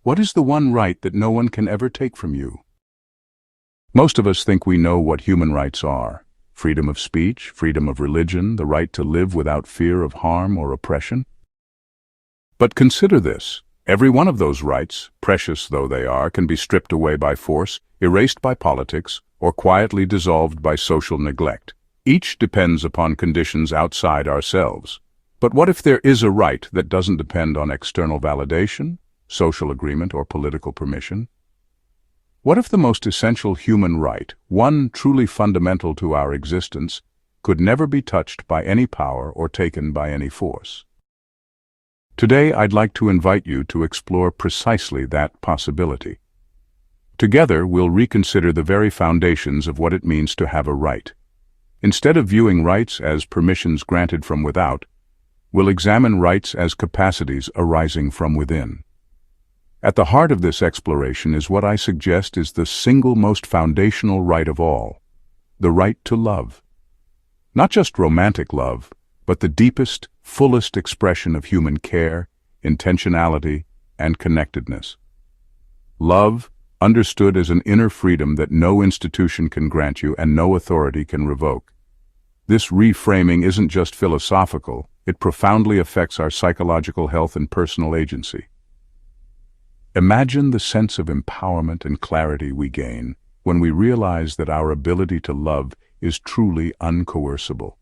What is the one right that no one can ever take from you? Most of us think we know what human rights are: freedom of speech, freedom of religion, the right to live without fear of harm or oppression. But consider this. Every one of those rights, precious though they are, can be stripped away by force, erased by politics, or quietly dissolved by social neglect. Each depends upon conditions outside ourselves. But what if there is a right that doesn't depend on external validation, social agreement, or political permission? What if the most essential human right, one truly fundamental to our existence, could never be touched by any power or taken by any force? Today, I'd like to invite you to explore precisely that possibility. Together, we'll reconsider the very foundations of what it means to have a right. Instead of viewing rights as permissions granted from without, we'll examine rights as capacities arising from within. At the heart of this exploration is what I suggest is the single most foundational right of all: the right to love. Not just romantic love, but the deepest, fullest expression of human care, intentionality, and connectedness. Love, understood as an inner freedom that no institution can grant you and no authority can revoke. This reframing isn't just philosophical, it profoundly affects our psychological health and personal agency. Imagine the sense of empowerment and clarity we gain when we realize that our ability to love is truly uncoercible.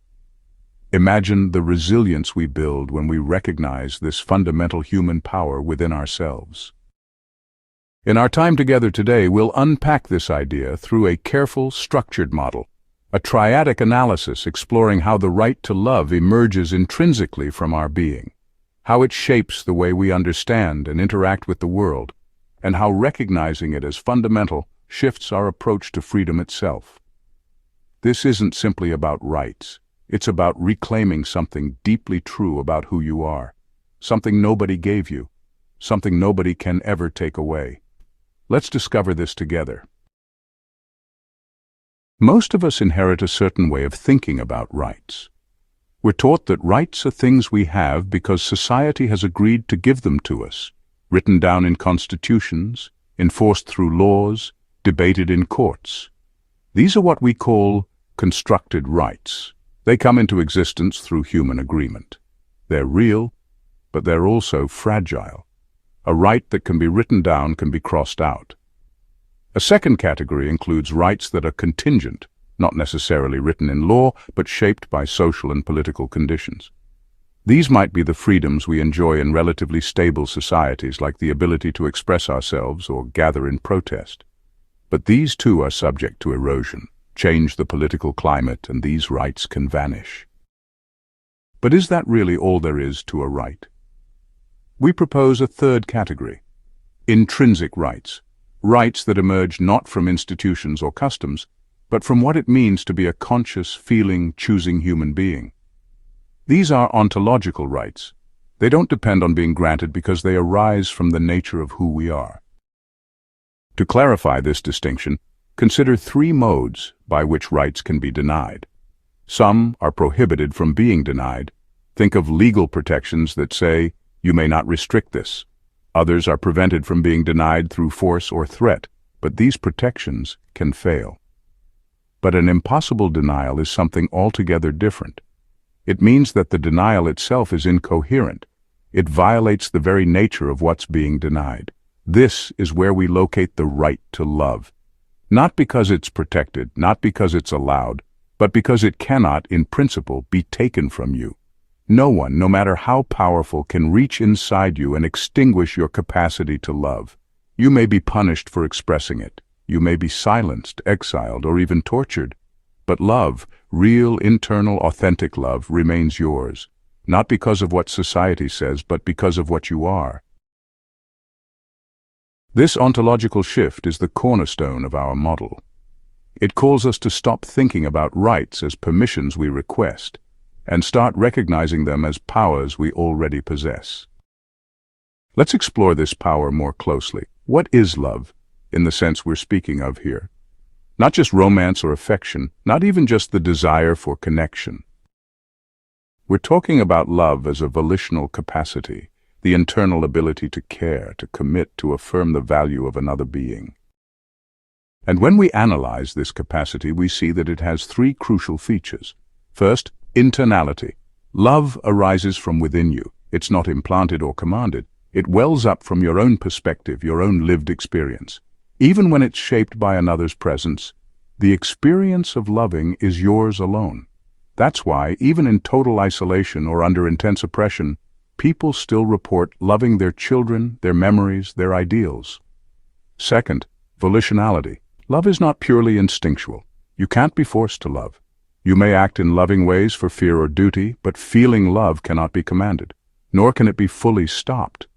Imagine the resilience we build when we recognize this fundamental human power within ourselves. In our time together today, we'll unpack this idea through a careful, structured model, a triadic analysis exploring how the right to love emerges intrinsically from our being, how it shapes the way we understand and interact with the world, and how recognizing it as fundamental shifts our approach to freedom itself. This isn't simply about rights. It's about reclaiming something deeply true about who you are, something nobody gave you, something nobody can ever take away. Let's discover this together. Most of us inherit a certain way of thinking about rights. We're taught that rights are things we have because society has agreed to give them to us, written down in constitutions, enforced through laws, debated in courts. These are what we call constructed rights. They come into existence through human agreement. They're real, but they're also fragile. A right that can be written down can be crossed out. A second category includes rights that are contingent, not necessarily written in law, but shaped by social and political conditions. These might be the freedoms we enjoy in relatively stable societies, like the ability to express ourselves or gather in protest. But these too are subject to erosion. Change the political climate, and these rights can vanish. But is that really all there is to a right? We propose a third category: intrinsic rights, rights that emerge not from institutions or customs, but from what it means to be a conscious, feeling, choosing human being. These are ontological rights. They don't depend on being granted because they arise from the nature of who we are. To clarify this distinction, consider three modes by which rights can be denied. Some are prohibited from being denied. Think of legal protections that say, you may not restrict this. Others are prevented from being denied through force or threat, but these protections can fail. But an impossible denial is something altogether different. It means that the denial itself is incoherent. It violates the very nature of what's being denied. This is where we locate the right to love. Not because it's protected, not because it's allowed, but because it cannot, in principle, be taken from you. No one, no matter how powerful, can reach inside you and extinguish your capacity to love. You may be punished for expressing it. You may be silenced, exiled, or even tortured. But love, real, internal, authentic love, remains yours, not because of what society says, but because of what you are. This ontological shift is the cornerstone of our model. It calls us to stop thinking about rights as permissions we request, and start recognizing them as powers we already possess. Let's explore this power more closely. What is love, in the sense we're speaking of here? Not just romance or affection, not even just the desire for connection. We're talking about love as a volitional capacity, the internal ability to care, to commit, to affirm the value of another being. And when we analyze this capacity, we see that it has three crucial features. First, internality. Love arises from within you. It's not implanted or commanded. It wells up from your own perspective, your own lived experience. Even when it's shaped by another's presence, the experience of loving is yours alone. That's why, even in total isolation or under intense oppression, people still report loving their children, their memories, their ideals. Second, volitionality. Love is not purely instinctual. You can't be forced to love. You may act in loving ways for fear or duty, but feeling love cannot be commanded, nor can it be fully stopped.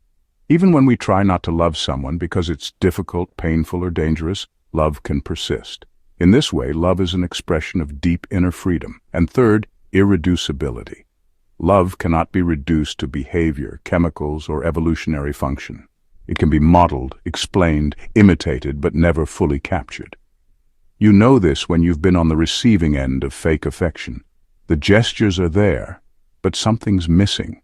Even when we try not to love someone because it's difficult, painful, or dangerous, love can persist. In this way, love is an expression of deep inner freedom. And third, irreducibility. Love cannot be reduced to behavior, chemicals, or evolutionary function. It can be modeled, explained, imitated, but never fully captured. You know this when you've been on the receiving end of fake affection. The gestures are there, but something's missing.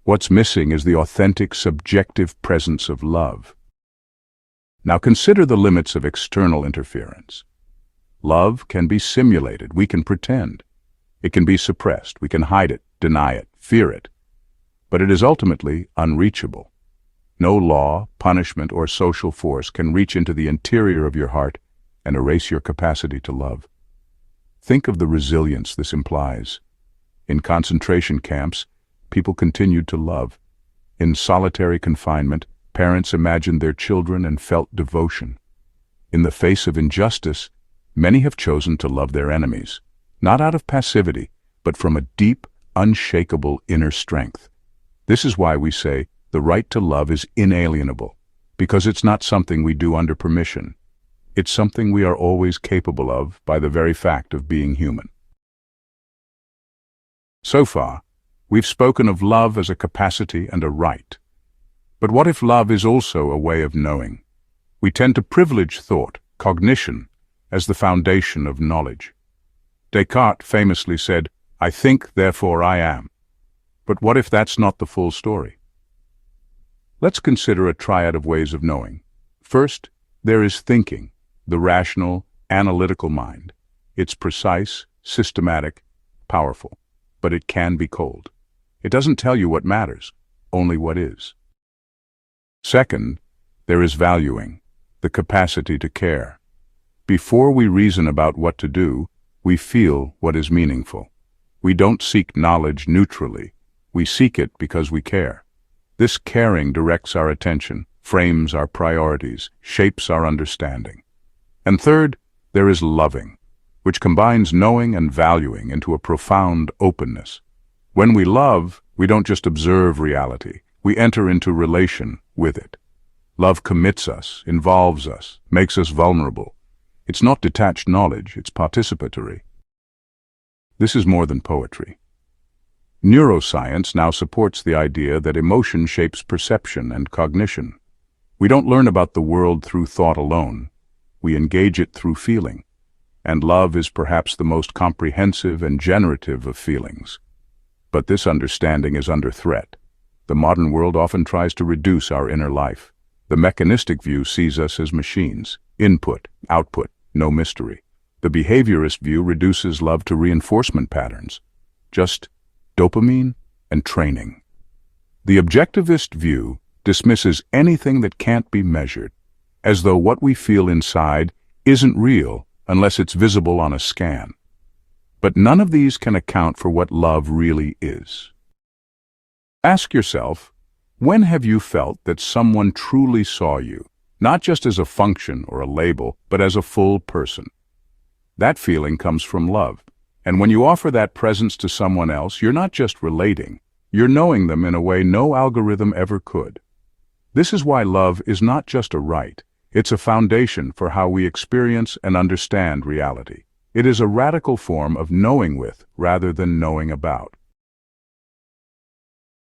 What's missing is the authentic, subjective presence of love. Now consider the limits of external interference. Love can be simulated. We can pretend. It can be suppressed. We can hide it, deny it, fear it. But it is ultimately unreachable. No law, punishment, or social force can reach into the interior of your heart and erase your capacity to love. Think of the resilience this implies. In concentration camps, people continued to love. In solitary confinement, parents imagined their children and felt devotion. In the face of injustice, many have chosen to love their enemies, not out of passivity, but from a deep, unshakable inner strength. This is why we say the right to love is inalienable, because it's not something we do under permission. It's something we are always capable of by the very fact of being human. So far, we've spoken of love as a capacity and a right. But what if love is also a way of knowing? We tend to privilege thought, cognition, as the foundation of knowledge. Descartes famously said, "I think, therefore I am." But what if that's not the full story? Let's consider a triad of ways of knowing. First, there is thinking, the rational, analytical mind. It's precise, systematic, powerful, but it can be cold. It doesn't tell you what matters, only what is. Second, there is valuing, the capacity to care. Before we reason about what to do, we feel what is meaningful. We don't seek knowledge neutrally. We seek it because we care. This caring directs our attention, frames our priorities, shapes our understanding. And third, there is loving, which combines knowing and valuing into a profound openness. When we love, we don't just observe reality, we enter into relation with it. Love commits us, involves us, makes us vulnerable. It's not detached knowledge, it's participatory. This is more than poetry. Neuroscience now supports the idea that emotion shapes perception and cognition. We don't learn about the world through thought alone. We engage it through feeling. And love is perhaps the most comprehensive and generative of feelings. But this understanding is under threat. The modern world often tries to reduce our inner life. The mechanistic view sees us as machines, input, output, no mystery. The behaviorist view reduces love to reinforcement patterns, just dopamine and training. The objectivist view dismisses anything that can't be measured, as though what we feel inside isn't real unless it's visible on a scan. But none of these can account for what love really is. Ask yourself, when have you felt that someone truly saw you, not just as a function or a label, but as a full person? That feeling comes from love. And when you offer that presence to someone else, you're not just relating, you're knowing them in a way no algorithm ever could. This is why love is not just a right, it's a foundation for how we experience and understand reality. It is a radical form of knowing with rather than knowing about.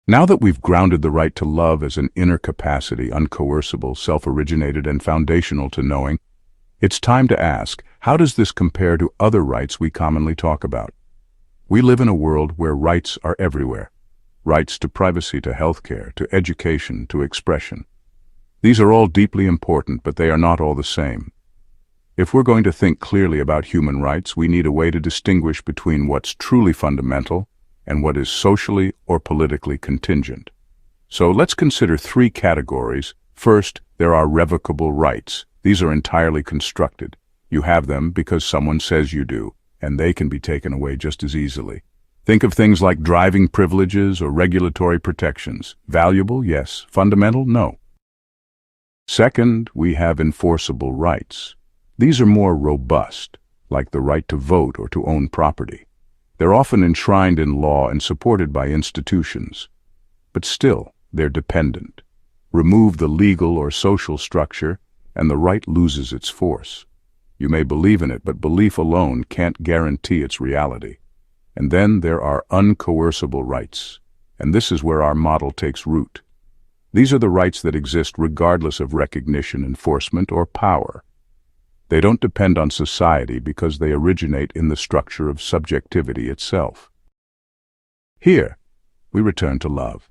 Now that we've grounded the right to love as an inner capacity, uncoercible, self-originated, and foundational to knowing, it's time to ask, how does this compare to other rights we commonly talk about? We live in a world where rights are everywhere. rights to privacy, to healthcare, to education, to expression. These are all deeply important, but they are not all the same. If we're going to think clearly about human rights, we need a way to distinguish between what's truly fundamental and what is socially or politically contingent. So let's consider three categories. First, there are revocable rights. These are entirely constructed. You have them because someone says you do, and they can be taken away just as easily. Think of things like driving privileges or regulatory protections. Valuable, yes. Fundamental, no. Second, we have enforceable rights. These are more robust, like the right to vote or to own property. They're often enshrined in law and supported by institutions. But still, they're dependent. Remove the legal or social structure, and the right loses its force. You may believe in it, but belief alone can't guarantee its reality. And then there are uncoercible rights, and this is where our model takes root. These are the rights that exist regardless of recognition, enforcement, or power. They don't depend on society because they originate in the structure of subjectivity itself. Here, we return to love.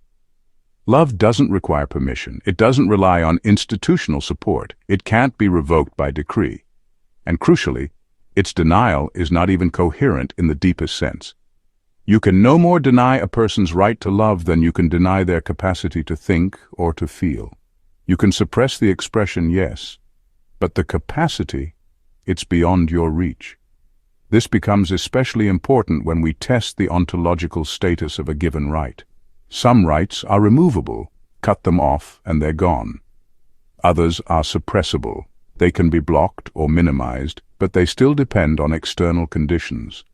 Love doesn't require permission. It doesn't rely on institutional support. It can't be revoked by decree. And crucially, its denial is not even coherent in the deepest sense. You can no more deny a person's right to love than you can deny their capacity to think or to feel. You can suppress the expression, yes, but the capacity, it's beyond your reach. This becomes especially important when we test the ontological status of a given right. Some rights are removable, cut them off and they're gone. Others are suppressible. They can be blocked or minimized, but they still depend on external conditions.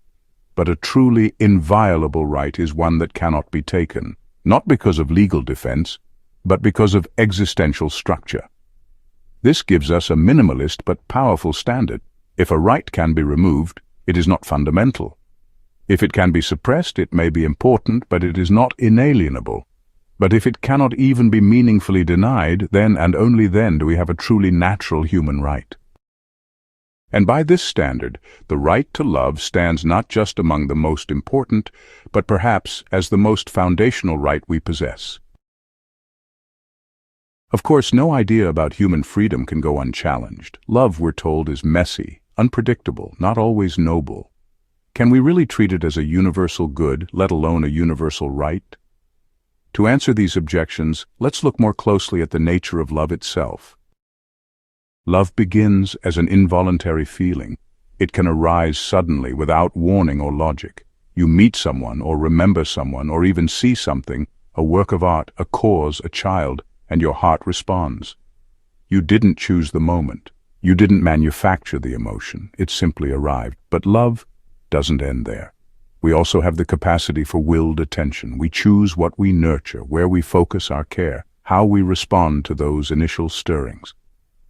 But a truly inviolable right is one that cannot be taken, not because of legal defense, but because of existential structure. This gives us a minimalist but powerful standard. If a right can be removed, it is not fundamental. If it can be suppressed, it may be important, but it is not inalienable. But if it cannot even be meaningfully denied, then and only then do we have a truly natural human right. And by this standard, the right to love stands not just among the most important, but perhaps as the most foundational right we possess. Of course, no idea about human freedom can go unchallenged. Love, we're told, is messy, unpredictable, not always noble. Can we really treat it as a universal good, let alone a universal right? To answer these objections, let's look more closely at the nature of love itself. Love begins as an involuntary feeling. It can arise suddenly without warning or logic. You meet someone or remember someone or even see something, a work of art, a cause, a child, and your heart responds. You didn't choose the moment. You didn't manufacture the emotion. It simply arrived. But love doesn't end there. We also have the capacity for willed attention. We choose what we nurture, where we focus our care, how we respond to those initial stirrings.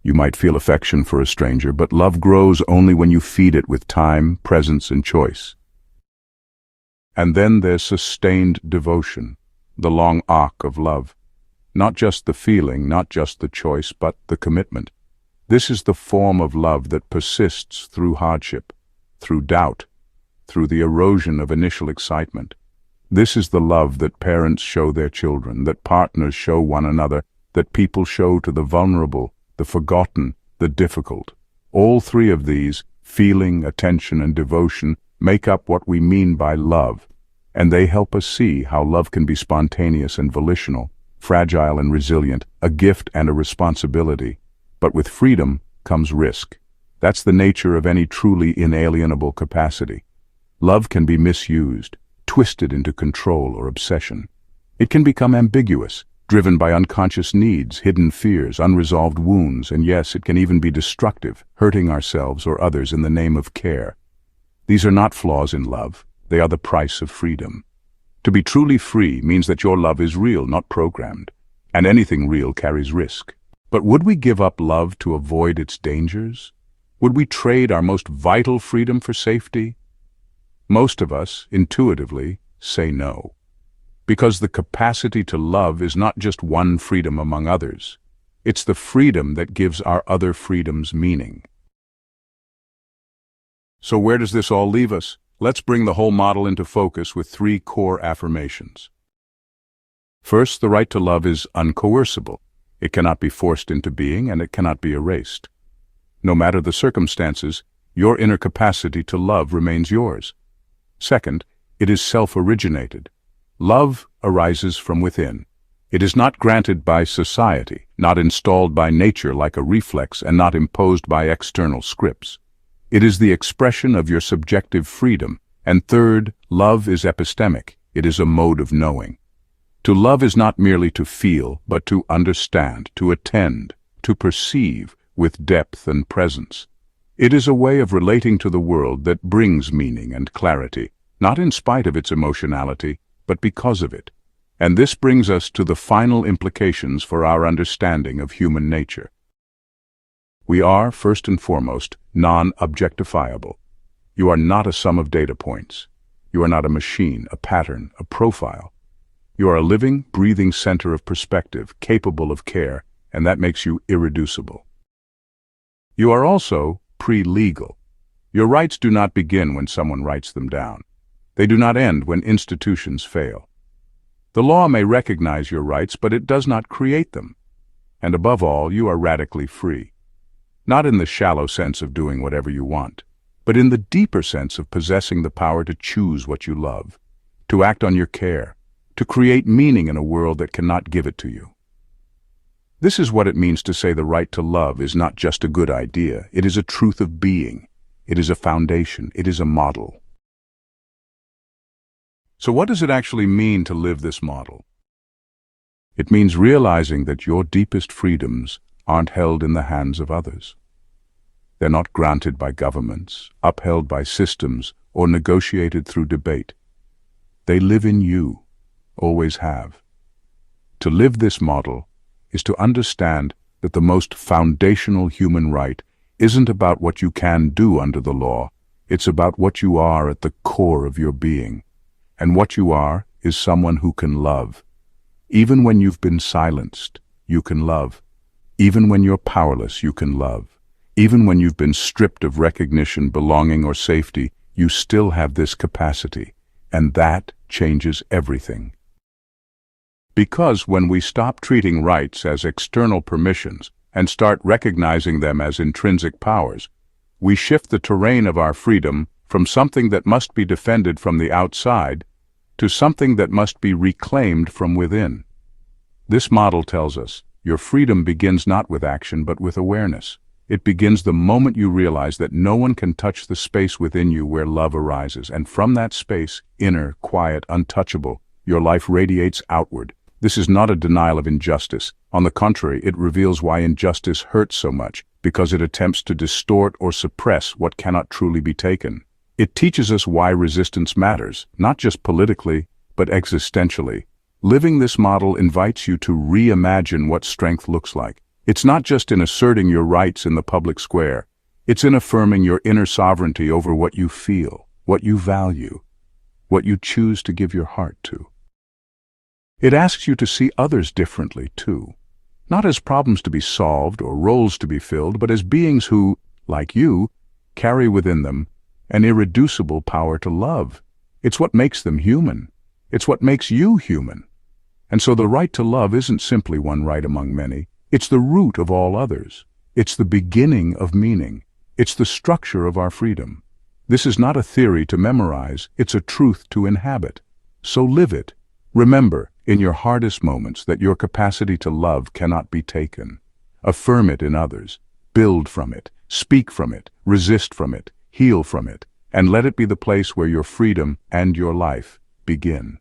You might feel affection for a stranger, but love grows only when you feed it with time, presence, and choice. And then there's sustained devotion, the long arc of love. Not just the feeling, not just the choice, but the commitment. This is the form of love that persists through hardship, through doubt, through the erosion of initial excitement. This is the love that parents show their children, that partners show one another, that people show to the vulnerable, the forgotten, the difficult. All three of these, feeling, attention, and devotion, make up what we mean by love, and they help us see how love can be spontaneous and volitional, fragile and resilient, a gift and a responsibility. But with freedom comes risk. That's the nature of any truly inalienable capacity. Love can be misused, twisted into control or obsession. It can become ambiguous, driven by unconscious needs, hidden fears, unresolved wounds, and yes, it can even be destructive, hurting ourselves or others in the name of care. These are not flaws in love. They are the price of freedom. To be truly free means that your love is real, not programmed, and anything real carries risk. But would we give up love to avoid its dangers? Would we trade our most vital freedom for safety? Most of us, intuitively, say no. Because the capacity to love is not just one freedom among others. It's the freedom that gives our other freedoms meaning. So where does this all leave us? Let's bring the whole model into focus with three core affirmations. First, the right to love is uncoercible. It cannot be forced into being, and it cannot be erased. No matter the circumstances, your inner capacity to love remains yours. Second, it is self-originated. Love arises from within. It is not granted by society, not installed by nature like a reflex, and not imposed by external scripts. It is the expression of your subjective freedom. And third, love is epistemic. It is a mode of knowing. To love is not merely to feel, but to understand, to attend, to perceive with depth and presence. It is a way of relating to the world that brings meaning and clarity, not in spite of its emotionality, but because of it. And this brings us to the final implications for our understanding of human nature. We are, first and foremost, non-objectifiable. You are not a sum of data points. You are not a machine, a pattern, a profile. You are a living, breathing center of perspective, capable of care, and that makes you irreducible. You are also pre-legal. Your rights do not begin when someone writes them down. They do not end when institutions fail. The law may recognize your rights, but it does not create them. And above all, you are radically free. Not in the shallow sense of doing whatever you want, but in the deeper sense of possessing the power to choose what you love, to act on your care, to create meaning in a world that cannot give it to you. This is what it means to say the right to love is not just a good idea, it is a truth of being. It is a foundation, it is a model. So what does it actually mean to live this model? It means realizing that your deepest freedoms aren't held in the hands of others. They're not granted by governments, upheld by systems, or negotiated through debate. They live in you, always have. To live this model is to understand that the most foundational human right isn't about what you can do under the law, it's about what you are at the core of your being. And what you are is someone who can love. Even when you've been silenced, you can love. Even when you're powerless, you can love. Even when you've been stripped of recognition, belonging, or safety, you still have this capacity. And that changes everything. Because when we stop treating rights as external permissions and start recognizing them as intrinsic powers, we shift the terrain of our freedom from something that must be defended from the outside to something that must be reclaimed from within. This model tells us your freedom begins not with action but with awareness. It begins the moment you realize that no one can touch the space within you where love arises, and from that space, inner, quiet, untouchable, your life radiates outward. This is not a denial of injustice. On the contrary, it reveals why injustice hurts so much, because it attempts to distort or suppress what cannot truly be taken. It teaches us why resistance matters, not just politically, but existentially. Living this model invites you to reimagine what strength looks like. It's not just in asserting your rights in the public square. It's in affirming your inner sovereignty over what you feel, what you value, what you choose to give your heart to. It asks you to see others differently, too. Not as problems to be solved or roles to be filled, but as beings who, like you, carry within them an irreducible power to love. It's what makes them human. It's what makes you human. And so the right to love isn't simply one right among many. It's the root of all others. It's the beginning of meaning. It's the structure of our freedom. This is not a theory to memorize. It's a truth to inhabit. So live it. Remember, in your hardest moments, that your capacity to love cannot be taken. Affirm it in others. Build from it. Speak from it. Resist from it. Heal from it. And let it be the place where your freedom and your life begin.